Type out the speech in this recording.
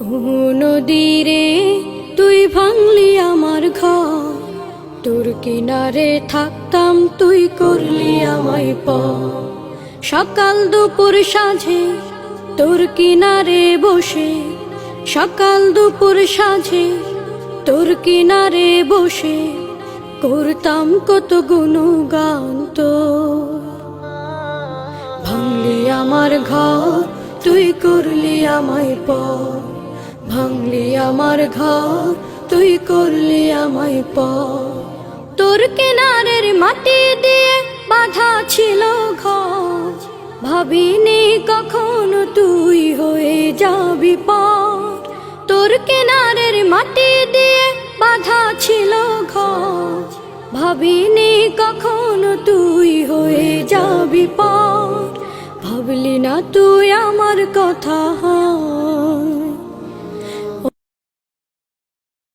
নদীরে তুই ভাঙলি আমার ঘর, তোর কিনারে থাকতাম তুই করলি আমায় পর। সকাল দুপুর সাঁঝে তোর কিনারে বসে, সকাল দুপুর সাঁঝে তোর কিনারে বসে করতাম কত গুণগান তোর। ভাঙলি আমার ঘর তুই করলি আমায় পর, ভাঙলি আমার ঘর তুই করলি আমায় পর। তোর কিনারের মাটি দিয়ে বাঁধা ছিল ঘর, ভাবিনি কখনো তুই হয়ে যাবি পার। তোর কিনারের মাটি দিয়ে বাঁধা ছিল ঘর, ভাবিনি কখনো তুই হয়ে যাবি পার। ভাবলি না তুই আমার কথা।